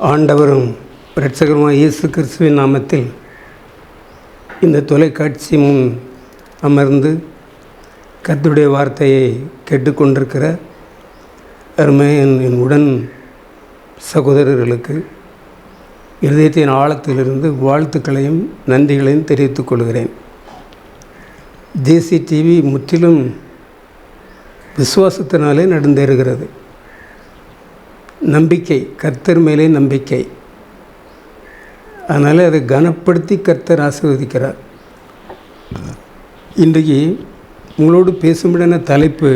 ஆண்டவரும் இரட்சகருமாகிய இயேசு கிறிஸ்துவின் நாமத்தில் இந்த தொலைக்காட்சி முன் அமர்ந்து கர்த்தருடைய வார்த்தையை கேட்டுக்கொண்டிருக்கிற அருமையான என் உடன் சகோதரர்களுக்கு இருதயத்தின் ஆழத்திலிருந்து வாழ்த்துக்களையும் நன்றிகளையும் தெரிவித்துக் கொள்கிறேன். ஜேசி டிவி முற்றிலும் விசுவாசத்தினாலே நடந்தேறுகிறது. நம்பிக்கை, கர்த்தர் மேலே நம்பிக்கை. அதனால் அதை கனப்படுத்தி கர்த்தர் ஆசீர்வதிக்கிறார். இன்றைக்கு உங்களோடு பேசும்படியான தலைப்பு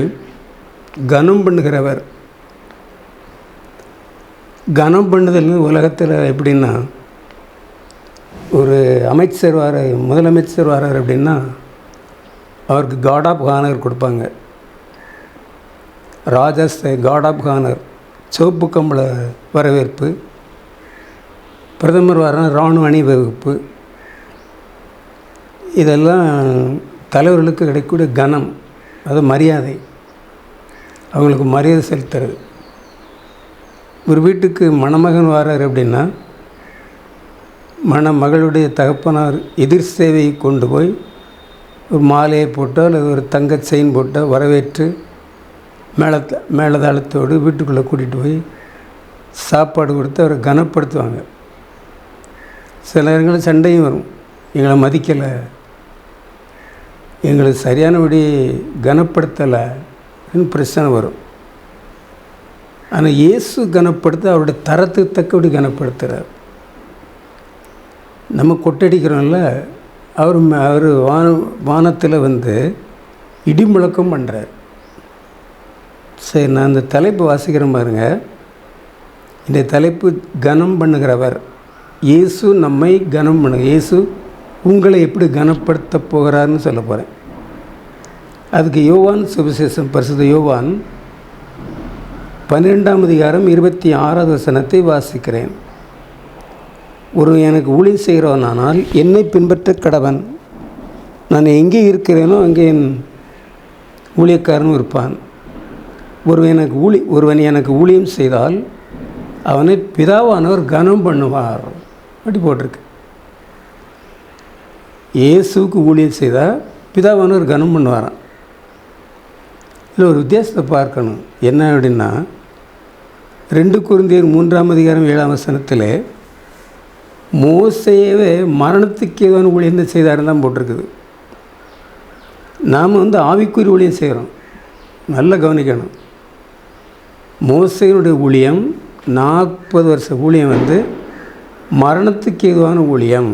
கனம் பண்ணுகிறவர். கனம் பண்ணுதல் உலகத்தில் எப்படின்னா, ஒரு அமைச்சர் முதலமைச்சர் வரார் அப்படின்னா அவருக்கு காட் ஆஃப் ஹானர் கொடுப்பாங்க. ராஜாஸ் காட் ஆஃப் ஹானர், சிவப்பு கம்பள வரவேற்பு. பிரதமர் வர இராணுவ அணிவகுப்பு. இதெல்லாம் தலைவர்களுக்கு கிடைக்கக்கூடிய கனம், அது மரியாதை, அவங்களுக்கு மரியாதை செலுத்துறது. ஒரு வீட்டுக்கு மணமகன் வரார் அப்படின்னா மணமகளுடைய தகப்பனார் எதிர் சேவையை கொண்டு போய் ஒரு மாலையை போட்டோ அல்லது ஒரு தங்க செயின் போட்டோ வரவேற்று மேலதாளத்தோடு வீட்டுக்குள்ளே கூட்டிகிட்டு போய் சாப்பாடு கொடுத்து அவரை கனப்படுத்துவாங்க. சில நேரங்களில் சண்டையும் வரும். எங்களை மதிக்கலை, எங்களை சரியானபடி கனப்படுத்தலைன்னு பிரச்சனை வரும். ஆனால் இயேசு கனப்படுத்த அவருடைய தரத்துக்கு தக்கபடி கனப்படுத்துகிறார். நம்ம கொட்டடிக்கிறோம்ல, அவர் வானத்தில் இடி முழக்கம் பண்ணுறார். சரி, நான் இந்த தலைப்பு வாசிக்கிறேன் பாருங்க. இந்த தலைப்பு கனம் பண்ணுகிறவர். இயேசு நம்மை கனம் பண்ணுங்க. இயேசு உங்களை எப்படி கனப்படுத்த போகிறார்னு சொல்ல போகிறேன். அதுக்கு யோவான் சுவிசேஷம், பரிசுத்த யோவான் 12ஆம் அதிகாரம் 26வது வசனத்தை வாசிக்கிறேன். ஒரு எனக்கு ஊழியம் செய்கிறவனானால் என்னை பின்பற்ற கடவன். நான் எங்கே இருக்கிறேனோ அங்கே என் ஊழியக்காரனும் இருப்பான். ஒருவன் எனக்கு ஊழியம் செய்தால் அவனை பிதாவானவர் கனம் பண்ணுவார். அப்படி போட்டிருக்கு. இயேசுக்கு ஊழியம் செய்தால் பிதாவானவர் கனம் பண்ணுவாராம். இதில் ஒரு வித்தியாசத்தை பார்க்கணும். என்ன அப்படின்னா, 2 கொரிந்தியர் 3ஆம் அதிகாரம் 7ஆம் வசனத்தில் மோசேயவே மரணத்துக்கு ஏதோ ஊழியம் செய்தாருன்னு தான் போட்டிருக்குது. நாம் ஆவிக்குரிய ஊழியம் செய்கிறோம். நல்லா கவனிக்கணும். மோசேயினுடைய ஊழியம் 40 வருஷ ஊழியம் மரணத்துக்கு ஏதுவான ஊழியம்.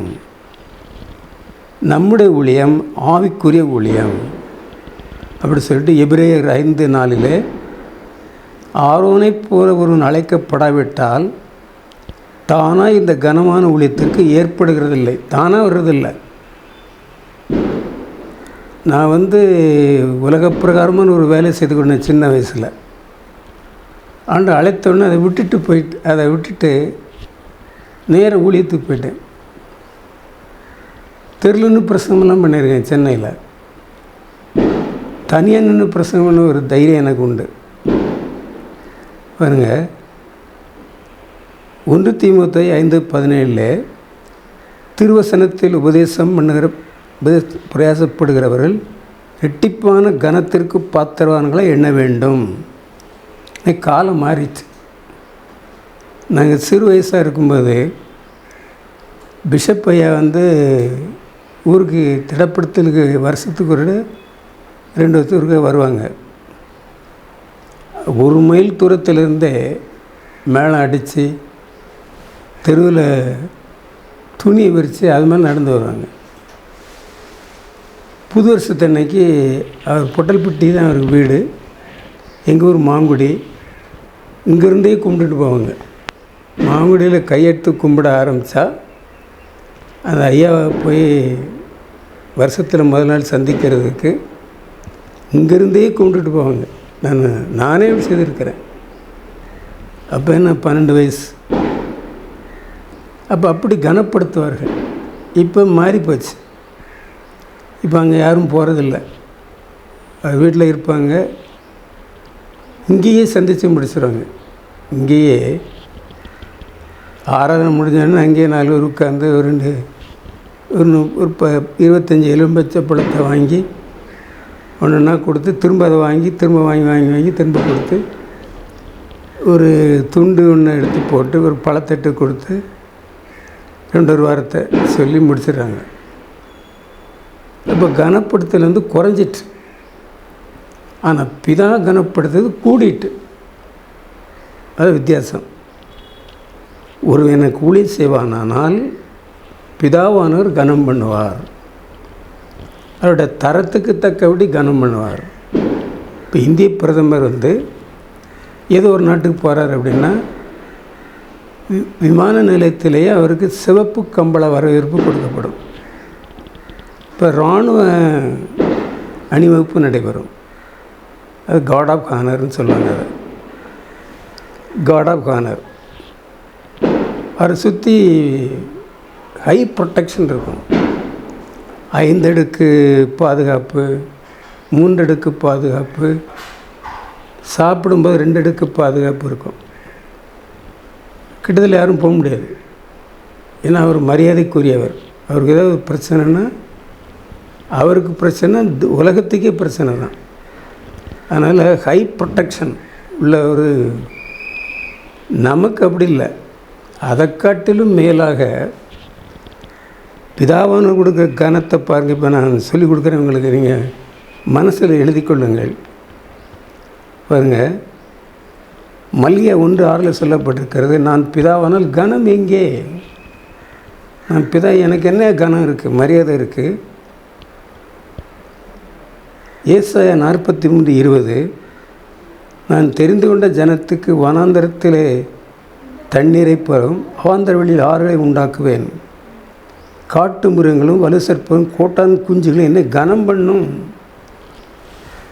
நம்முடைய ஊழியம் ஆவிக்குரிய ஊழியம். அப்படி சொல்லிட்டு எபிரேயர் 5:4 ஆரோனை போல ஒருவன் அழைக்கப்படாவிட்டால் தானாக இந்த கனமான ஊழியத்திற்கு ஏற்படுகிறதில்லை, தானாக வர்றதில்லை. நான் உலக பிரகாரமான ஒரு வேலை செய்து கொண்டேன் சின்ன வயசில். ஆண்டு அழைத்தோடனே அதை விட்டுட்டு நேர ஊழியத்துக்கு போயிட்டேன். தெருவில் நின்று பிரசங்கமெல்லாம் பண்ணியிருக்கேன். சென்னையில் தனியாக நின்று பிரசங்கம் பண்ண ஒரு தைரியம் எனக்கு உண்டு. பாருங்க, 1 தீமோத்தேயு 5:17 திருவசனத்தில் உபதேசம் பிரயாசப்படுகிறவர்கள் இரட்டிப்பான கனத்திற்கு பாத்திரவான்களை எண்ண வேண்டும். காலம் மாறிச்சு. நாங்கள் சிறு வயசாக இருக்கும்போது பிஷப் ஐயா ஊருக்கு திடப்படுத்தலுக்கு வருஷத்துக்கு 2 வருஷத்துக்கு வருவாங்க. 1 மைல் தூரத்திலிருந்தே மேளம் அடித்து தெருவில் துணியை விரித்து அது மேலே நடந்து வருவாங்க. புது வருஷத்தன்னைக்கு அவர் பொட்டல்பட்டி தான் அவருக்கு வீடு. எங்கள் ஊர் மாங்குடி. இங்கேருந்தே கும்பிட்டுட்டு போவாங்க. மாங்குடியில் கையெடுத்து கும்பிட ஆரம்பித்தா அந்த ஐயாவை போய் வருஷத்தில் முதல் நாள் சந்திக்கிறதுக்கு இங்கேருந்தே கும்பிட்டுட்டு போவாங்க. நானே செய்திருக்கிறேன். அப்போ என்ன 12 வயசு. அப்படி கனப்படுத்துவார்கள். இப்போ மாறி போச்சு. இப்போ அங்கே யாரும் போகிறதில்ல. வீட்டில் இருப்பாங்க. இங்கேயே சந்தித்து முடிச்சிடுவாங்க. இங்கேயே ஆராதனை முடிஞ்சோடனே அங்கேயே 4 பேர் உட்காந்து ஒரு 25 எலும்பச்சை பழத்தை வாங்கி ஒன்றுன்னா கொடுத்து திரும்ப அதை வாங்கி திரும்ப வாங்கி திரும்ப கொடுத்து ஒரு துண்டு ஒன்று எடுத்து போட்டு ஒரு பழத்தட்டு கொடுத்து 2 வாரத்தை சொல்லி முடிச்சிடுறாங்க. இப்போ கனப்படுத்தல் குறைஞ்சிட்டு, ஆனால் பிதா கனப்படுத்துறது கூடிட்டு. அது வித்தியாசம். ஒரு எனக்கு ஊழியம் செய்வானால் பிதாவானவர் கனம் பண்ணுவார், அவருடைய தரத்துக்கு தக்கபடி கனம் பண்ணுவார். இப்போ இந்திய பிரதமர் ஏதோ ஒரு நாட்டுக்கு போகிறார் அப்படின்னா விமான நிலையத்திலேயே அவருக்கு சிவப்பு கம்பள வரவேற்பு கொடுக்கப்படும். இப்போ இராணுவ அணிவகுப்பு நடைபெறும், அது காட் ஆஃப் ஹானர்னு சொல்லுவாங்க. அதை காட் ஆஃப் ஹானர். அவரை சுற்றி ஹை ப்ரொடெக்ஷன் இருக்கும். 5 அடுக்கு பாதுகாப்பு, 3 அடுக்கு பாதுகாப்பு, சாப்பிடும்போது 2 அடுக்கு பாதுகாப்பு இருக்கும். கிட்டத்தில் யாரும் போக முடியாது. ஏன்னா அவர் மரியாதைக்குரியவர். அவருக்கு ஏதாவது பிரச்சனைனா, அவருக்கு பிரச்சனை உலகத்துக்கே பிரச்சனை தான். அதனால் ஹை ப்ரொடெக்ஷன் உள்ள ஒரு நமக்கு அப்படி இல்லை. அதை காட்டிலும் மேலாக பிதாவான கொடுக்குற கனத்தை பாருங்கள். இப்போ நான் சொல்லிக் கொடுக்குறேன் உங்களுக்கு, நீங்கள் மனசில் எழுதி கொள்ளுங்கள். பாருங்கள், மல்கியா 1:6 சொல்லப்பட்டிருக்கிறது, நான் பிதாவானால் கனம் எங்கே? நான் பிதா, எனக்கு என்ன கனம் இருக்குது, மரியாதை இருக்குது. ஏசாயா 43:20, நான் தெரிந்து கொண்ட ஜனத்துக்கு வனாந்தரத்திலே தண்ணீரை பெறும் அவாந்தர வெளியில் ஆறுகளை உண்டாக்குவேன். காட்டு மிருகங்களும் வலுசற்பும் கோட்டான் குஞ்சுகளும் என்னை கனம் பண்ணும்.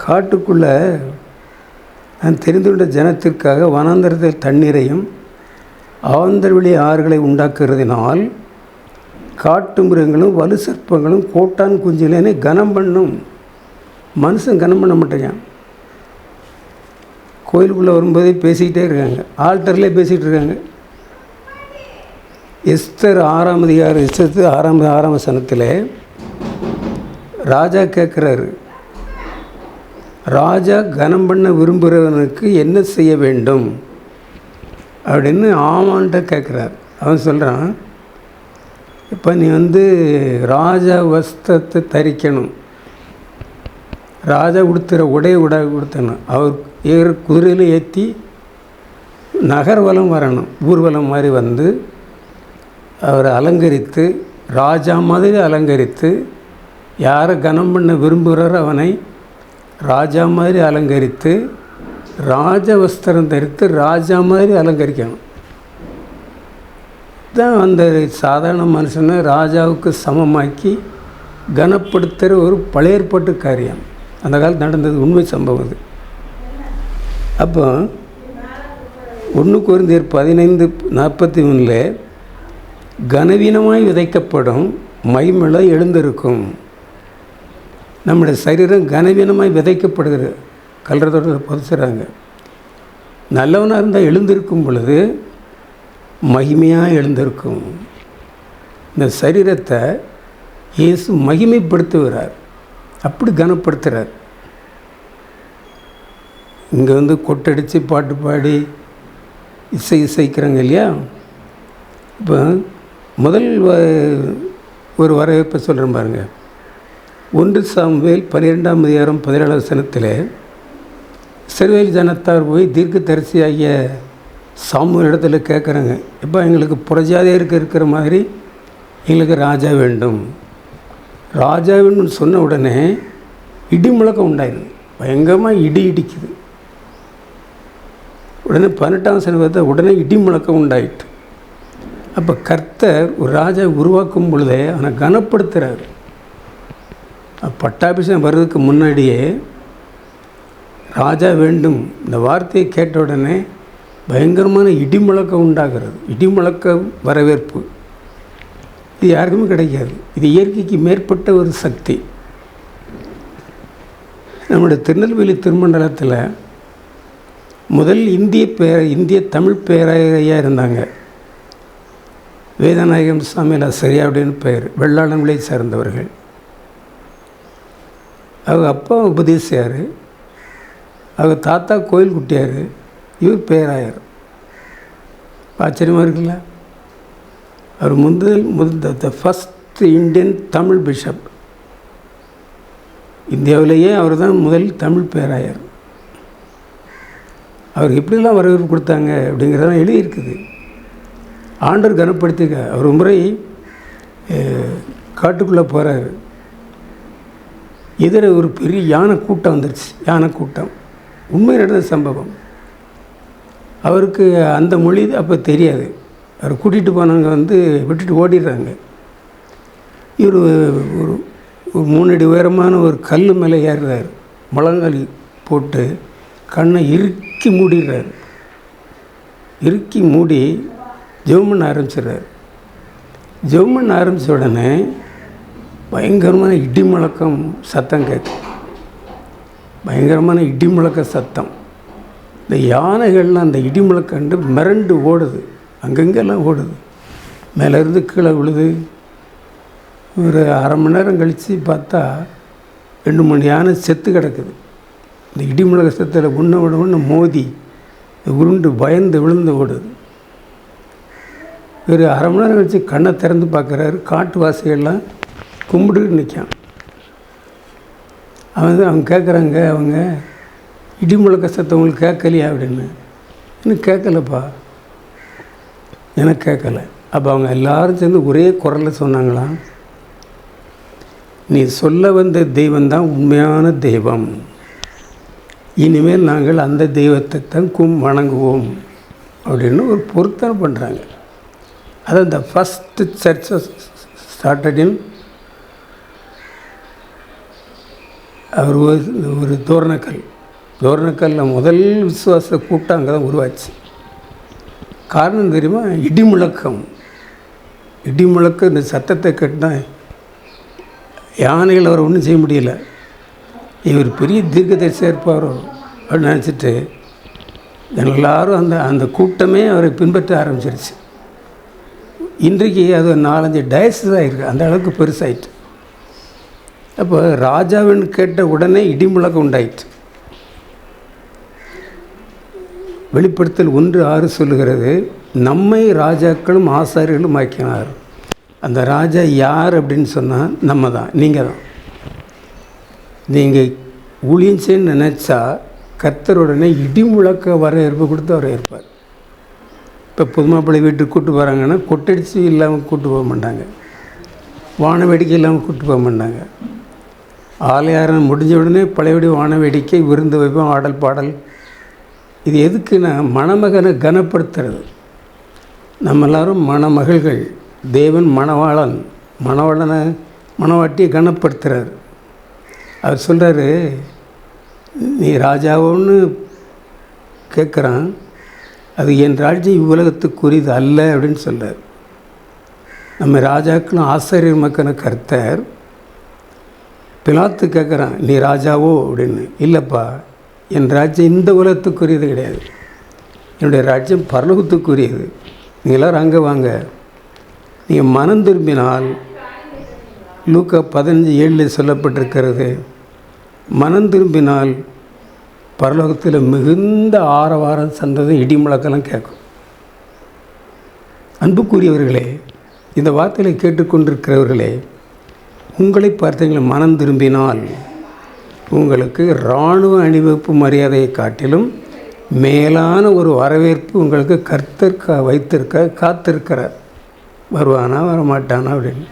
காட்டுக்குள்ளே நான் தெரிந்து கொண்ட ஜனத்திற்காக வனாந்தரத்தில் தண்ணீரையும் அவாந்தர வெளி ஆறுகளை உண்டாக்குறதினால் காட்டு மிருகங்களும் வலுசற்பங்களும் கோட்டான் குஞ்சுகளும் என்னை கனம் பண்ணும். மனுஷன் கனம் பண்ண மாட்டேங்க. கோயிலுக்குள்ளே வரும்போதே பேசிக்கிட்டே இருக்காங்க, ஆல்டர்லேயே பேசிகிட்டு இருக்காங்க. எஸ்தர் 6ஆம் அதிகாரம், எஸ்தர் 6ஆம் வசனத்தில் ராஜா கேட்குறாரு, ராஜா கனம் பண்ண விரும்புகிறவனுக்கு என்ன செய்ய வேண்டும் அப்படின்னு ஆமான்ட்ட கேட்குறார். அவன் சொல்கிறான், இப்போ நீ ராஜா வஸ்திரத்தை தரிக்கணும், ராஜா உடுத்துகிற கொடுத்தணும், அவர் குதிரையில் ஏற்றி நகர்வலம் வரணும், ஊர்வலம் மாதிரி அவரை அலங்கரித்து ராஜா மாதிரி அலங்கரித்து, யாரை கனம் பண்ண விரும்புகிறாரோ அவனை ராஜா மாதிரி அலங்கரித்து, ராஜ வஸ்திரம் தரித்து ராஜா மாதிரி அலங்கரிக்கணும். தான் சாதாரண மனுஷனை ராஜாவுக்கு சமமாக்கி கனப்படுத்துகிற ஒரு பழைய ஏற்பாட்டு காரியம். அந்த காலத்தில் நடந்தது, உண்மை சம்பவம் அது. அப்போ 1 கொரிந்தியர் 15:43 கனவீனமாய் விதைக்கப்படும் மகிமையில எழுந்திருக்கும். நம்முடைய சரீரம் கனவீனமாய் விதைக்கப்படுகிறது. கல்றதோடு புதைச்சிட்றாங்க. நல்லவனாக இருந்தால் எழுந்திருக்கும் பொழுது மகிமையாக எழுந்திருக்கும். இந்த சரீரத்தை இயேசு மகிமைப்படுத்துகிறார், அப்படி கனப்படுத்துகிறார். இங்கே கொட்டடித்து பாட்டு பாடி இசைக்கிறாங்க இல்லையா. இப்போ முதல் ஒரு வரவேற்பை சொல்கிறேன் பாருங்கள். 1 சாமுவேல் 12ஆம் அதிகாரம் 17ஆம் வசனத்தில் இஸ்ரவேல் ஜனத்தார் போய் தீர்க்கதரிசி ஆகிய சாமுவேல் இடத்துல கேட்குறாங்க, இப்போ எங்களுக்கு புறஜாதியருக்கு இருக்கிற மாதிரி எங்களுக்கு ராஜா வேண்டும். ராஜா வேணும்னு சொன்ன உடனே இடி முழக்கம் உண்டாயிருது, பயங்கரமாக இடி இடிக்குது. உடனே 18ஆம் வசனம் உடனே இடி முழக்கம் உண்டாயிட்டு. அப்போ கர்த்தர் ஒரு ராஜா உருவாக்கும் பொழுதே அவனை கனப்படுத்துகிறார். பட்டாபிஷேகம் வர்றதுக்கு முன்னாடியே ராஜா வேண்டும் இந்த வார்த்தையை கேட்ட உடனே பயங்கரமான இடி முழக்கம் உண்டாகிறது. இடி முழக்க வரவேற்பு இது யாருக்குமே கிடைக்காது. இது இயற்கைக்கு மேற்பட்ட ஒரு சக்தி. நம்முடைய திருநெல்வேலி திருமண்டலத்தில் முதல் இந்திய தமிழ் பேராயரையாக இருந்தாங்க. வேதநாயகம் சாமியில் சரியா அப்படின்னு பெயர். வெள்ளாளங்களை சேர்ந்தவர்கள். அவங்க அப்பா உபதேசியார், அவங்க தாத்தா கோயில் குட்டியார், இவர் பேராயர். ஆச்சரியமாக இருக்குல்ல. அவர் முதல் ஃபஸ்ட் இந்தியன் தமிழ் பிஷப். இந்தியாவிலேயே அவர் தான் முதல் தமிழ் பேராயர். அவர் எப்படிலாம் வரவேற்பு கொடுத்தாங்க அப்படிங்கிறதெல்லாம் எழுதியிருக்குது. ஆண்டவர் கனப்படுத்திக்க. அவர் முறை காட்டுக்குள்ளே போகிறார். எதிர ஒரு பெரிய யானை கூட்டம் வந்துருச்சு. யானை கூட்டம் உண்மை நடந்த சம்பவம். அவருக்கு அந்த மொழி அப்போ தெரியாது. அவர் கூட்டிகிட்டு போனவங்க விட்டுட்டு ஓடிடுறாங்க. இவர் ஒரு 3 அடி உயரமான ஒரு கல் மேலே ஏறுறார். முழங்கால் போட்டு கண்ணை இறுக்கி மூடிடுறார். இறுக்கி மூடி ஜெபம் பண்ண ஆரம்பிச்சிடுறார். ஜெபம் பண்ண ஆரம்பித்த உடனே பயங்கரமான இடி முழக்கம் சத்தம் கேட்கும். பயங்கரமான இடி முழக்க சத்தம். இந்த யானைகள்லாம் அந்த இடி முழக்கண்டு மிரண்டு ஓடுது. அங்கங்கெல்லாம் ஓடுது. மேலேருந்து கீழே விழுது. ஒரு அரை மணி நேரம் கழித்து பார்த்தா 2-3 யானை செத்து கிடக்குது. இந்த இடி முழக்க சத்தத்தில் ஒன்று மோதி உருண்டு பயந்து விழுந்து ஓடுது. ஒரு அரை மணி நேரம் கழித்து கண்ணை திறந்து பார்க்குறாரு. காட்டுவாசிகள்லாம் கும்பிட்டு நிற்கான். அவங்க கேட்குறாங்க, அவங்க இடி முழக்க சத்தம் உங்களுக்கு கேட்கலையா அப்படின்னு. இன்னும் கேட்கலப்பா, எனக்கு கேட்கலை. அப்போ அவங்க எல்லாரும் சேர்ந்து ஒரே குரலில் சொன்னாங்களாம், நீ சொல்ல வந்த தெய்வந்தான் உண்மையான தெய்வம். இனிமேல் நாங்கள் அந்த தெய்வத்தை தான் வணங்குவோம் அப்படின்னு ஒரு பொருத்தனை பண்ணுறாங்க. அது அந்த ஃபஸ்ட்டு சர்ச் ஸ்டார்டட் இன் அவர் ஒரு தோரணக்கல்லில் முதல் விசுவாச கூட்டம் அங்கே தான் உருவாச்சு. காரணம் தெரியுமா? இடி முழக்கம். இந்த சத்தத்தை கேட்டால் யானைகள் அவரை ஒன்றும் செய்ய முடியல. இவர் பெரிய தீர்க்கதரிசியாக இருப்பாரோ அப்படின்னு நினச்சிட்டு எல்லாரும் அந்த கூட்டமே அவரை பின்பற்ற ஆரம்பிச்சிருச்சு. இன்றைக்கு அது 4-5 டயஸஸ் ஆகிருக்கு. அந்த அளவுக்கு பெருசாயிட்டு. அப்போ ராஜாவின்னு கேட்ட உடனே இடி முழக்கம் உண்டாயிற்று. வெளிப்படுத்தல் 1:6 சொல்லுகிறது, நம்மை ராஜாக்களும் ஆசாரியர்களும் ஆக்கினார். அந்த ராஜா யார் அப்படின்னு சொன்னால் நம்ம தான், நீங்கள் தான். நீங்கள் ஊழியம் செய்ய நினச்சா கர்த்தருடனே இடி முழக்க வரவேற்பு கொடுத்து அவர் இருப்பார். இப்போ புதுமாப்பிள்ளை வீட்டுக்கு கூப்பிட்டு போகிறாங்கன்னா கொட்டடிச்சு இல்லாமல் கூப்பிட்டு போக மாட்டாங்க. வான வேடிக்கை இல்லாமல் கூப்பிட்டு போக மாட்டாங்க. ஆலயாரம் முடிஞ்ச உடனே பழையபடி வான வேடிக்கை, விருந்து வைப்போம், ஆடல் பாடல். இது எதுக்குன்னா மணமகனை கனப்படுத்துறது. நம்ம எல்லோரும் மணமகள்கள். தேவன் மணவாளனை மணவாட்டியை கனப்படுத்துகிறார். அவர் சொல்கிறாரு, நீ ராஜாவோன்னு கேட்குறான், அது என் ராஜ்யம் இவ்வுலகத்துக்குரியது அல்ல அப்படின்னு சொல்கிறார். நம்ம ராஜாக்களும் ஆசாரியர் மக்கன கர்த்தர். பிலாத்து கேட்குறான், நீ ராஜாவோ அப்படின்னு. இல்லைப்பா, என் ராஜ்யம் இந்த உலகத்துக்குரியது கிடையாது, என்னுடைய ராஜ்யம் பரலோகத்துக்குரியது. நீங்கள் எல்லோரும் அங்கே வாங்க. நீங்கள் மனம் திரும்பினால், லூக்கா 15:7 சொல்லப்பட்டிருக்கிறது, மனம் திரும்பினால் பரலோகத்தில் மிகுந்த ஆரவாரம் சந்தது இடி முழக்கெல்லாம் கேட்கும். அன்புக்குரியவர்களே, இந்த வார்த்தைகளை கேட்டுக்கொண்டிருக்கிறவர்களே, உங்களை பார்த்தீங்களா, மனம் திரும்பினால் உங்களுக்கு இராணுவ அணிவகுப்பு மரியாதையை காட்டிலும் மேலான ஒரு வரவேற்பு உங்களுக்கு கர்த்தர் காத்திருக்கிறார். வருவானா வரமாட்டானா அப்படின்னு.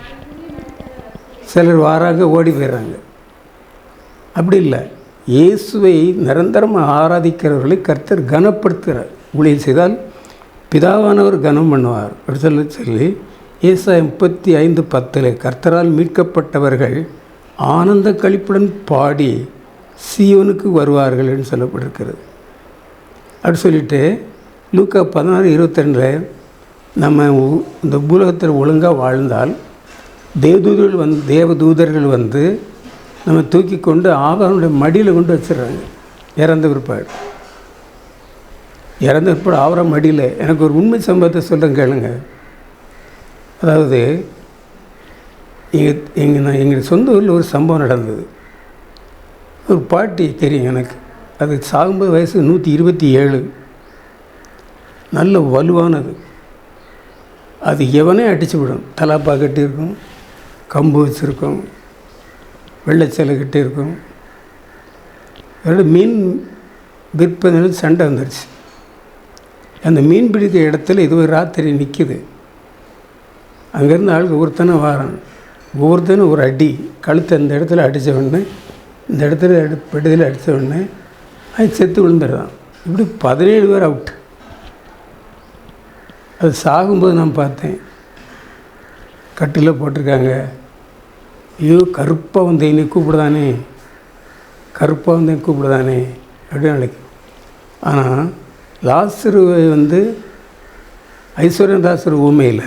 சிலர் வாராங்க, ஓடி போயிடுறாங்க. அப்படி இல்லை. இயேசுவை நிரந்தரமாக ஆராதிக்கிறவர்களை கர்த்தர் கனப்படுத்துகிறார். ஊழியம் செய்தால் பிதாவானவர் கனம் பண்ணுவார் அப்படி சொல்லி ஏசாயா 35:10 கர்த்தரால் மீட்கப்பட்டவர்கள் ஆனந்த களிப்புடன் பாடி சீயோனுக்கு வருவார்கள் என்று சொல்லப்பட்டிருக்கிறது. அப்படி சொல்லிவிட்டு லூக்கா 16:22 நம்ம இந்த பூலகத்தில் ஒழுங்காக வாழ்ந்தால் தேவதூதர்கள் வந்து நம்ம தூக்கி கொண்டு ஆபரனுடைய மடியில் கொண்டு வச்சிடுறாங்க. இறந்த பிற்பாடு ஆபரம் மடியில். எனக்கு ஒரு உண்மை சம்பவத்தை சொல்கிறேன் கேளுங்க. அதாவது எங்கள் சொந்த ஊரில் ஒரு சம்பவம் நடந்தது. ஒரு பாட்டி தெரியும் எனக்கு. அது சாகும்போது வயசு 127. நல்ல வலுவானது. அது எவனே அடித்து விடும். தலாப்பா கட்டியிருக்கும், கம்பு வச்சுருக்கும், வெள்ளைச்சலை கட்டியிருக்கும். அதோட மீன் விற்பனையில் சண்டை வந்துடுச்சு. அந்த மீன் பிடிக்கிற இடத்துல இது ஒரு ராத்திரி நிற்கிது. அங்கேருந்து ஆளுக்கு ஒருத்தனை வாரான். ஒவ்வொருத்தனும் ஒரு அடி கழுத்தை அந்த இடத்துல அடித்த உடனே, இந்த இடத்துல பெட்டதில் அடித்த உடனே அது செத்து விழுந்துடுறான். இப்படி 17 பேர் அவுட். அது சாகும்போது நான் பார்த்தேன், கட்டில் போட்டிருக்காங்க. ஐயோ கருப்பாக வந்து என்னை கூப்பிடுதானே, கருப்பாக வந்து கூப்பிடுதானே அப்படின்னு நினைக்கும். ஆனால் லாசருவை வந்து ஐஸ்வர்யன் தாசர் ஊமையில்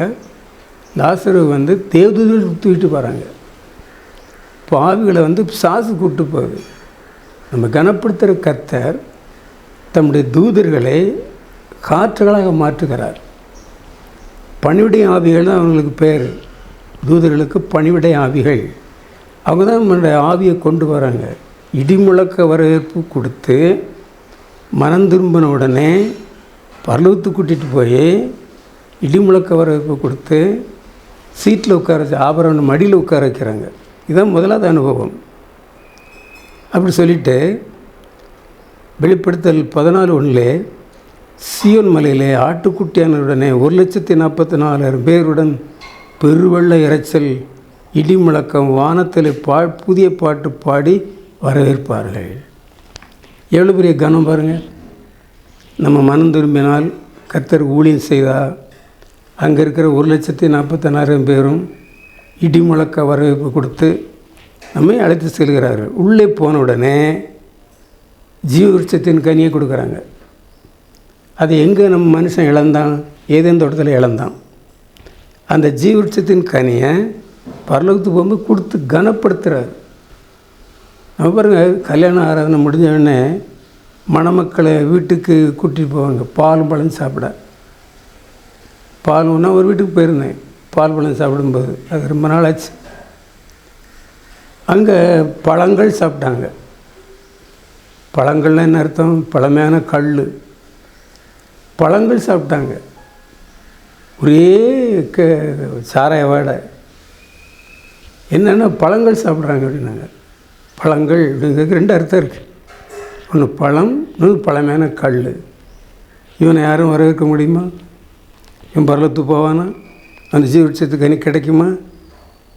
லாசரு வந்து தேவதூதர்கள் தூக்கிட்டு போகிறாங்க. பாவிகளை வந்து சாசு கூப்பிட்டு போகுது. நம்ம கனப்படுத்துகிற கர்த்தர் தம்முடைய தூதர்களை காற்றுகளாக மாற்றுகிறார். பணிவிடை ஆவிகள் தான் அவங்களுக்கு பேர். தூதர்களுக்கு பணிவிடை ஆவிகள். அவங்க தான் நம்மளுடைய ஆவியை கொண்டு வராங்க. இடிமுழக்க வரவேற்பு கொடுத்து மனம் திரும்பின உடனே பரலோகத்துக்கு கூட்டிகிட்டு போய் இடிமுழக்க வரவேற்பு கொடுத்து சீட்டில் உட்கார வச்சு, ஆபரணம் மடியில் உட்கார வைக்கிறாங்க. இதுதான் முதலாவது அனுபவம். அப்படி சொல்லிவிட்டு வெளிப்படுத்தல் 14:1 சீயோன் மலையிலே ஆட்டுக்குட்டியானருடனே 1,44,000 பேருடன் பெருவெள்ள இறைச்சல், இடி முழக்கம், வானத்தில் புதிய பாட்டு பாடி வரவேற்பார்கள். எவ்வளோ பெரிய கனம் பாருங்கள். நம்ம மனம் திரும்பினால், கர்த்தர் ஊழியம் செய்தால், அங்கே இருக்கிற 1,44,000 பேரும் இடி முழக்க வரவேற்பு கொடுத்து நம்மை அழைத்து செல்கிறார்கள். உள்ளே போன உடனே ஜீவவிருட்சத்தின் கனியை கொடுக்குறாங்க. அது எங்கே நம்ம மனுஷன் இழந்தான்? ஏதேன் தோட்டத்தில் இழந்தான். அந்த ஜீவவிருட்சத்தின் கனியை பரலோகத்துக்கு போகும்போது கொடுத்து கனப்படுத்துகிறார். நம்ம பாருங்கள், கல்யாண ஆராதனை முடிஞ்சவுடனே மணமக்களை வீட்டுக்கு கூட்டிகிட்டு போவாங்க பாலும் பழம் சாப்பிட. பால்னா ஒரு வீட்டுக்கு போயிருந்தேன் பால் பழம் சாப்பிடும்போது. அது ரொம்ப நாள் ஆச்சு. அங்கே பழங்கள் சாப்பிட்டாங்க. பழங்கள்லாம் என்ன அர்த்தம்? பழமையான கல். பழங்கள் சாப்பிட்டாங்க. ஒரே சாராய வாடை. என்னென்னா பழங்கள் சாப்பிட்றாங்க அப்படின்னாங்க. பழங்கள் அப்படிங்கிறதுக்கு 2 அர்த்தம் இருக்குது. ஒன்று பழம், இன்னொன்று பழமையான கல். இவனை யாரும் வரவேற்க முடியுமா? இவன் பரலத்துக்கு போவானா? அந்த ஜீவவிருட்சத்துக்கு கனி கிடைக்குமா?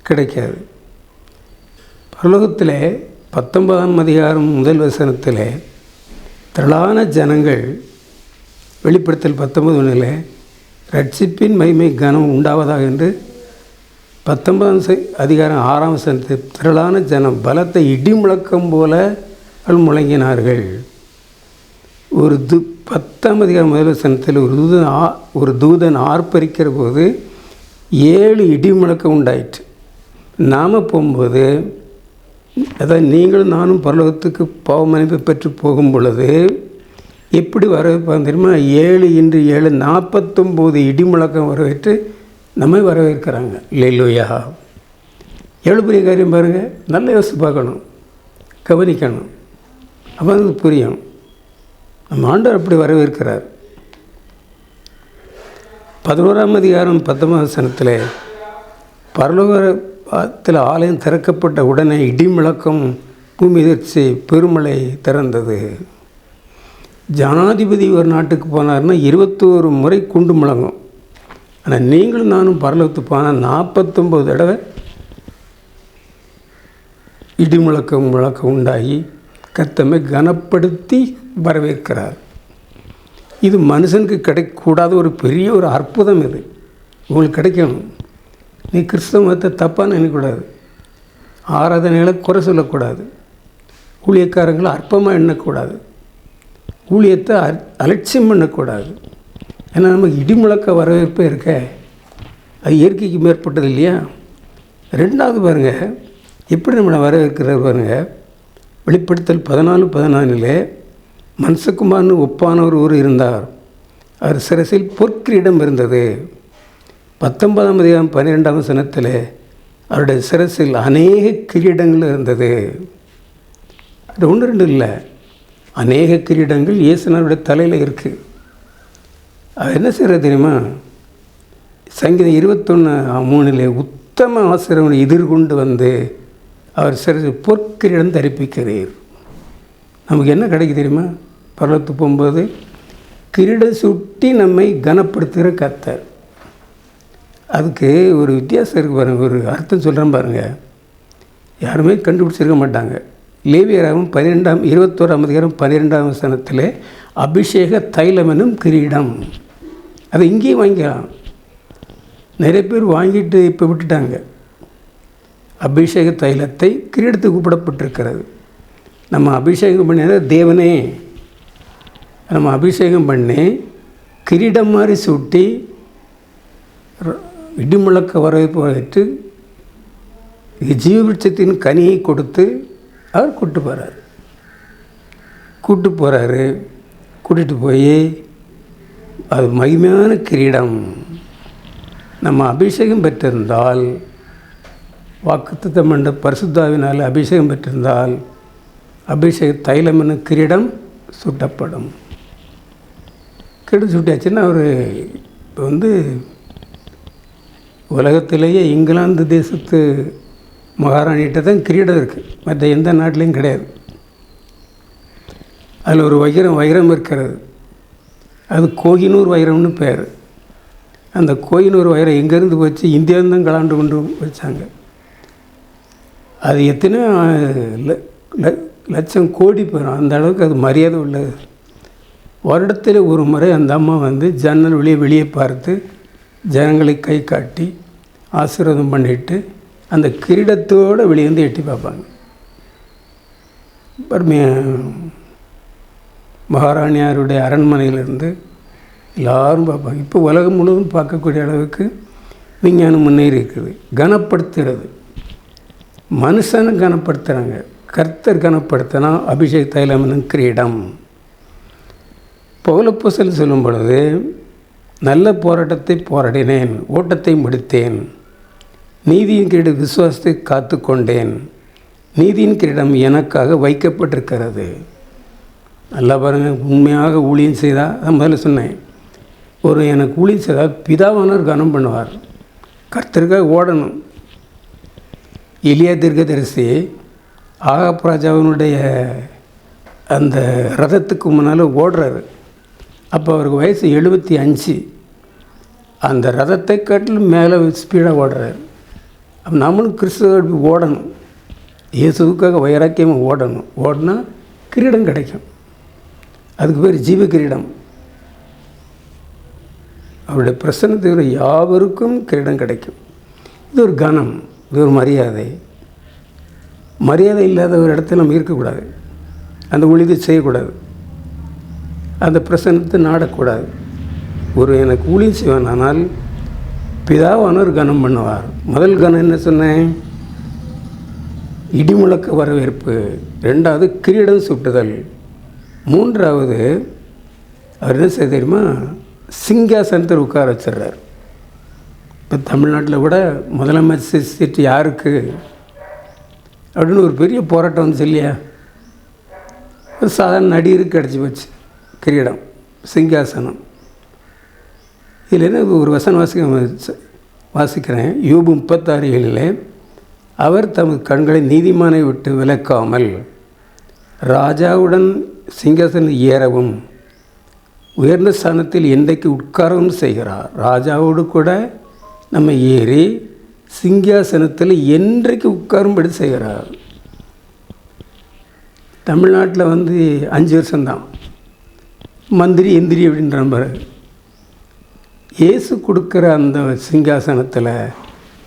கிடைக்காது. பரலோகத்தில் 19ஆம் அதிகாரம் 1 வசனத்தில் திரளான ஜனங்கள், வெளிப்படுத்தல் 19:1 ரட்சிப்பின் மகிமை கனம் உண்டாவதாக என்று 19ஆம் அதிகாரம் 6ஆம் வசனத்தில் திரளான ஜனம் பலத்தை இடி முழக்கம் போல முழங்கினார்கள். 10ஆம் அதிகாரம் 1 வசனத்தில் ஒரு தூதன் ஆர்ப்பரிக்கிற போது 7 இடி முழக்கம் உண்டாயிற்று. நாம் போகும்போது, அதாவது நீங்களும் நானும் பரலோகத்துக்கு பாவ மன்னிப்பை பெற்று போகும் பொழுது எப்படி வரவேற்பாங்க தெரியுமா? 7 × 7 49 இடி முழக்கம் வரவேற்று நம்மை வரவேற்கிறாங்க. அல்லேலூயா! எவ்வளோ பெரிய காரியம் பாருங்கள். நல்ல யோசித்து பார்க்கணும், கவனிக்கணும். அப்போ அது புரியும். நம்ம ஆண்டவர் அப்படி வரவேற்கிறார். 11ஆம் அதிகாரம் 19ஆம் வசனத்தில் பரலோகத்தில் ஆலயம் திறக்கப்பட்ட உடனே இடி முழக்கம், பூமி அதிர்ச்சி, பெருமழை திறந்தது. ஜனாதிபதி ஒரு நாட்டுக்கு போனார்னா 21 முறை குண்டு முழங்கும். ஆனால் நீங்களும் நானும் பரலோகத்துக்கு போனால் 49 தடவை இடி முழக்கம் உண்டாகி கர்த்தரை கனப்படுத்தி வரவேற்கிறார். இது மனுஷனுக்கு கிடைக்கக்கூடாத ஒரு பெரிய ஒரு அற்புதம். இது உங்களுக்கு கிடைக்கணும். நீ கிறிஸ்தவ மதத்தை தப்பாக நினைக்கக்கூடாது. ஆராதனைகளை குறை சொல்லக்கூடாது. ஊழியக்காரங்களை அற்பமாக எண்ணக்கூடாது. ஊழியத்தை அலட்சியம் பண்ணக்கூடாது. ஏன்னா நமக்கு இடிமுழக்க வரவேற்பே இருக்க, அது இயற்கைக்கு மேற்பட்டது இல்லையா? 2வது பாருங்கள், எப்படி நம்மளை வரவேற்கிறார் பாருங்கள். வெளிப்படுத்தல் 14:14 மனுஷகுமாரனு ஒப்பானவர் இருந்தார். அவர் சிரசில் பொற்கிரீடம் இருந்தது. 19ஆம் அதிகாரம் 12ஆம் வசனத்தில் அவருடைய சிரசில் அநேக கிரீடங்கள் இருந்தது. அது ஒன்று ரெண்டு இல்லை, அநேக கிரீடங்கள் இயேசுநாதருடைய தலையில் இருக்குது. அது என்ன செய்கிறது தெரியுமா? சங்கீதம் 21:3 உத்தம ஆசிரியரை எதிர்கொண்டு வந்து அவர் சிரசில் பொற்கிரீடம் தரிப்பிக்கிறீர். நமக்கு என்ன கிடைக்கு தெரியுமா? பரலோகத்துக்கு போகும்போது கிரீடம் சுட்டி நம்மை கனப்படுத்துகிற கர்த்தர். அதுக்கு ஒரு வித்தியாசம் இருக்குது பாருங்கள், ஒரு அர்த்தம் சொல்கிறேன் பாருங்கள். யாருமே கண்டுபிடிச்சிருக்க மாட்டாங்க. லேவியராகவும் 21ஆம் அதிகாரம் 12ஆம் வசனத்தில் அபிஷேக தைலம் எனும் கிரீடம், அதை இங்கேயும் வாங்கிக்கலாம். நிறைய பேர் வாங்கிட்டு இப்போ விட்டுட்டாங்க. அபிஷேக தைலத்தை கிரீடத்துக்கு கூப்பிடப்பட்டிருக்கிறது. நம்ம அபிஷேகம் பண்ணி தேவனே நம்ம அபிஷேகம் பண்ணி கிரீடம் மாதிரி சூட்டி இடிமுழக்க வரவேற்று ஜீவவிருட்சத்தின் கனியை கொடுத்து அவர் கூப்பிட்டு போகிறாரு. கூட்டிகிட்டு போய் அது மகிமையான கிரீடம். நம்ம அபிஷேகம் பெற்றிருந்தால், வாக்குத்தத்தம் என்ற பரிசுத்தாவினால் அபிஷேகம் பெற்றிருந்தால், அபிஷேக தைலம் என்னும் கிரீடம் சுட்டப்படும். கிரீடம் சுட்டியாச்சுன்னா அவர் இப்போ உலகத்திலேயே இங்கிலாந்து தேசத்து மகாராணிகிட்ட தான் கிரீடம் இருக்குது, மற்ற எந்த நாட்டிலையும் கிடையாது. அதில் ஒரு வைரம் இருக்கிறது. அது கோஹினூர் வைரம்னு பேர். அந்த கோஹினூர் வைரம் எங்கேருந்து போச்சு? இந்தியாவிலேருந்து தான் கலாண்டு கொண்டு வச்சாங்க. அது எத்தனை லட்சம் கோடி பேரும், அந்த அளவுக்கு அது மரியாதை உள்ளது. வருடத்தில் ஒரு முறை அந்த அம்மா ஜன்னல் வெளியே பார்த்து ஜனங்களை கை காட்டி ஆசீர்வாதம் பண்ணிவிட்டு அந்த கிரீடத்தோடு வெளியே எட்டி பார்ப்பாங்க. மகாராணியாருடைய அரண்மனையிலிருந்து எல்லோரும் பார்ப்பாங்க. இப்போ உலகம் முழுவதும் பார்க்கக்கூடிய அளவுக்கு விஞ்ஞானம் முன்னேறி இருக்குது. கனப்படுத்துகிறது, மனுஷனை கனப்படுத்துகிறாங்க. கர்த்தர் கனப்படுத்தினா அபிஷேக தைலம் கிரீடம். பவுலப்போஸ்தலன் சொல்லும் பொழுது, நல்ல போராட்டத்தை போராடினேன், ஓட்டத்தை முடித்தேன், நீதியின் கிரீடம் விசுவாசத்தை காத்து கொண்டேன், நீதியின் கிரீடம் எனக்காக வைக்கப்பட்டிருக்கிறது. நல்லா பாருங்கள், உண்மையாக ஊழியம் செய்தால், நான் முதல்ல சொன்னேன், எனக்கு ஊழியம் செய்தால் பிதாவானவர் கனம் பண்ணுவார். கர்த்தருக்காக ஓடணும். எலியா தீர்க்கதரிசி ஆகாப் ராஜாவினுடைய அந்த ரதத்துக்கு முன்னால் ஓடுறாரு. அப்போ அவருக்கு வயசு 75. அந்த ரதத்தை காட்டிலும் மேலே ஸ்பீடாக ஓடுறாரு. அப்போ நம்மளும் கிறிஸ்துவ ஓடணும், இயேசுவுக்காக வைராக்கியமாக ஓடணும். ஓடினா கிரீடம் கிடைக்கும். அதுக்கு பேர் ஜீவ கிரீடம். அவருடைய பிரசன்னத்தை யாவருக்கும் கிரீடம் கிடைக்கும். இது ஒரு கனம், இது ஒரு மரியாதை. மரியாதை இல்லாத ஒரு இடத்துல நம்ம இருக்கக்கூடாது, அந்த ஊழியத்தை செய்யக்கூடாது, அந்த பிரசன்னத்தை நாடக்கூடாது. எனக்கு ஊழியம் செய்வேன், ஆனால் பிதாவானவர் கனம் பண்ணுவார். முதல் கனம் என்ன சொன்னேன்? இடிமுழக்க வரவேற்பு. 2வது கிரீடம் சுட்டுதல். 3வது அவர் என்ன செய்ய தெரியுமா? சிங்காசனத்தில் உட்கார வச்சிடுறார். இப்போ தமிழ்நாட்டில் கூட முதலமைச்சர் சீட்டு யாருக்கு அப்படின்னு ஒரு பெரிய போராட்டம் வந்துச்சு இல்லையா? ஒரு சாதாரண நடிகருக்கு கிடச்சி போச்சு கிரீடம், சிங்காசனம். இதில் என்ன ஒரு வாசிக்கிறேன். யோபு 36:7 அவர் தமது கண்களை நீதிமானை விட்டு விலக்காமல் ராஜாவுடன் சிங்காசனம் ஏறவும் உயர்ந்த ஸ்தானத்தில் என்றைக்கு உட்காரவும் செய்கிறார். ராஜாவோடு கூட நம்ம ஏறி சிங்காசனத்தில் என்றைக்கு உட்காரும்படி செய்கிறார். தமிழ்நாட்டில் 5 வருஷம்தான் மந்திரி எந்திரி அப்படின்ற நம்பர். இயேசு கொடுக்குற அந்த சிங்காசனத்தில்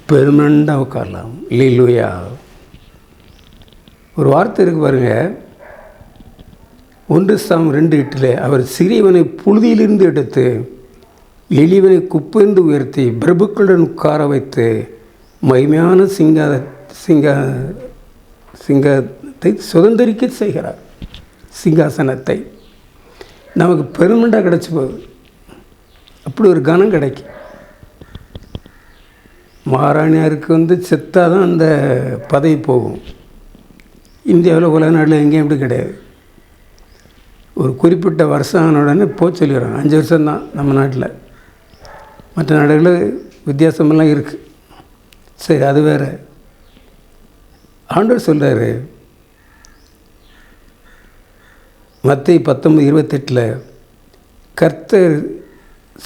பெர்மனண்டாக உட்காரலாம். அல்லேலூயா. ஒரு வார்த்தை இருக்குது பாருங்கள், 1 சாமுவேல் 2:8 அவர் சிறியவனை புழுதியிலிருந்து எடுத்து எளியவனை குப்பைந்து உயர்த்தி பிரபுக்களுடன் உட்கார வைத்து மகிமையான சிங்கத்தை சுதந்திரிக்க செய்கிறார். சிங்காசனத்தை நமக்கு பெருமண்டாக கிடச்சி போகுது. அப்படி ஒரு கனம் கிடைக்கும். மகாராணியாருக்கு செத்தாக தான் அந்த பதவி போகும். இந்தியாவில் உலக நாட்டில் எங்கேயும் இப்படி கிடையாது. ஒரு குறிப்பிட்ட வருஷம் ஆன உடனே சொல்லிடுறாங்க. 5 வருஷம்தான் நம்ம நாட்டில். மற்ற நாடுகளில் வித்தியாசமெல்லாம் இருக்குது. சரி, அது வேறு. ஆண்டவர் சொல்கிறாரு மத்தேயு 19:28, கர்த்தர்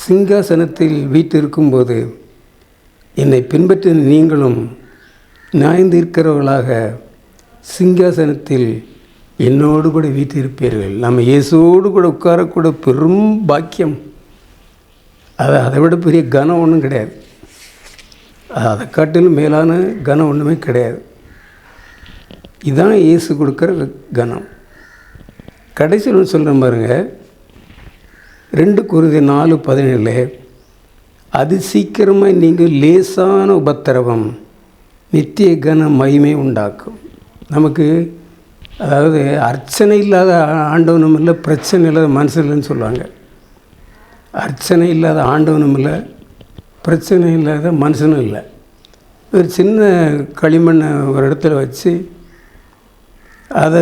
சிங்காசனத்தில் வீற்றிருக்கும்போது என்னை பின்பற்றி நீங்களும் நியாயந்தீர்க்கிறவர்களாக சிங்காசனத்தில் என்னோடு கூட வீற்றிருப்பீர்கள். நம்ம இயேசுவோடு கூட உட்காரக்கூட பெரும் பாக்கியம். அதை விட பெரிய கனம் ஒன்றும் கிடையாது. அதை காட்டிலும் மேலான கனம் ஒன்றுமே கிடையாது. இதுதான் இயேசு கொடுக்குற கனம். கடைசியில் ஒன்று சொல்கிறேன் பாருங்கள், 2 கொரிந்தியர் 4:17, அது சீக்கிரமாக நீங்கள் லேசான உபத்திரவம் நித்திய கன மகிமை உண்டாக்கும். நமக்கு அதாவது அர்ச்சனை இல்லாத ஆண்டவனும் இல்லை, பிரச்சனை இல்லாத மனுஷன் இல்லைன்னு சொல்லுவாங்க. அர்ச்சனை இல்லாத ஆண்டவனும் இல்லை, பிரச்சனை இல்லாத மனுஷனும் இல்லை. ஒரு சின்ன களிமண்ணை ஒரு இடத்துல வச்சு அதை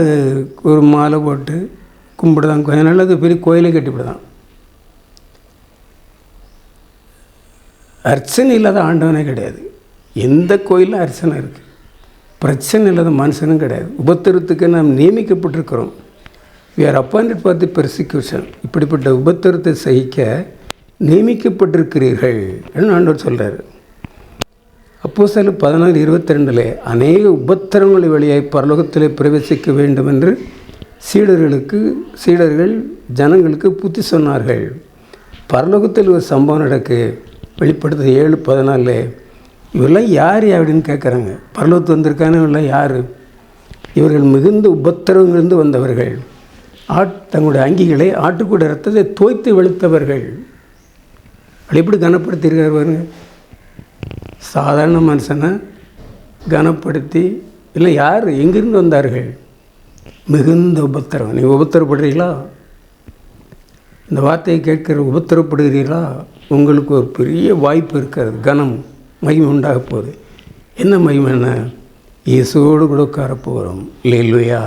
ஒரு மாலை போட்டு கும்பிடுதான். கொஞ்சம் நாள் அது பெரிய கோயிலே கட்டிவிடுதான். அர்ச்சனை இல்லாத ஆண்டவனே கிடையாது. எந்த கோயிலும் அர்ச்சனை இருக்குது. பிரச்சனை இல்லாத மனுஷனும் கிடையாது. உபத்திரத்துக்கு நாம் நியமிக்கப்பட்டிருக்கிறோம். We are appointed for the persecution. இப்படிப்பட்ட உபத்திரத்தை சகிக்க நியமிக்கப்பட்டிருக்கிறீர்கள் என்று ஆண்டவர் சொல்கிறார். அப்போஸ்தலர் 16:22, அநேக உபத்திரங்கள் வழியாய் பரலோகத்திலே பிரவேசிக்க வேண்டும் என்று சீடர்கள் ஜனங்களுக்கு புத்தி சொன்னார்கள். பரலோகத்தில் ஒரு சம்பவம் நடக்கு. வெளிப்படுத்த 7:14, இவரெல்லாம் யார் அப்படின்னு கேட்குறாங்க. பரலோகத்து வந்திருக்கான இவரெல்லாம் யார்? இவர்கள் மிகுந்த உபத்திரவங்களிலிருந்து வந்தவர்கள், தங்களுடைய அங்கிகளை ஆட்டுக்கூட ரத்தத்தை தோய்த்து வெளுத்தவர்கள். அப்படி எப்படி கனப்படுத்தியிருக்கார் பாருங்க. சாதாரண மனுஷனை கனப்படுத்தி, இல்லை யார் எங்கிருந்து வந்தார்கள்? மிகுந்த உபத்திரம். நீங்கள் உபத்திரப்படுறீங்களா? இந்த வார்த்தையை கேட்கிற உபத்திரப்படுகிறீர்களா? உங்களுக்கு ஒரு பெரிய வாய்ப்பு இருக்கிறது. கனம் மகிமை உண்டாக போகுது. என்ன மகிமைன்னா இயேசுவோடு கூட உட்காரப்போகிறோம். அல்லேலூயா.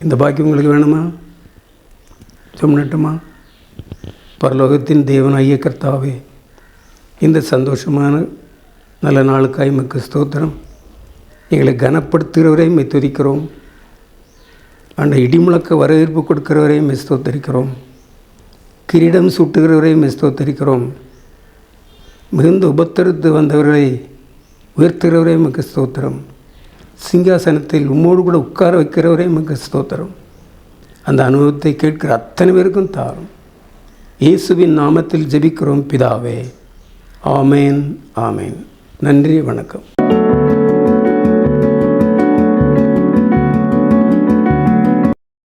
இந்த பாக்கியம் உங்களுக்கு வேணுமா? சொன்னட்டுமா? பரலோகத்தின் தேவனாகிய கர்த்தாவே, இந்த சந்தோஷமான நல்ல நாளுக்காய் உமக்கு ஸ்தோத்திரம். எங்களை கனப்படுத்துகிறவரை மெய் துதிக்கிறோம். அந்த இடிமுழக்க வரவேற்பு கொடுக்கிறவரை மெய் ஸ்தோத்தரிக்கிறோம். கிரீடம் சூட்டுகிறவரை மெய் ஸ்தோத்தரிக்கிறோம். மிகுந்த உபத்திரத்து வந்தவர்களை உயர்த்துகிறவரே உமக்கு ஸ்தோத்திரம். சிங்காசனத்தில் உம்மோடு கூட உட்கார வைக்கிறவரே உமக்கு ஸ்தோத்திரம். அந்த அனுபவத்தை கேட்கிற அத்தனை பேருக்கும் தாரும். இயேசுவின் நாமத்தில் ஜெபிக்கிறோம் பிதாவே. ஆமேன், ஆமேன். நன்றி, வணக்கம்.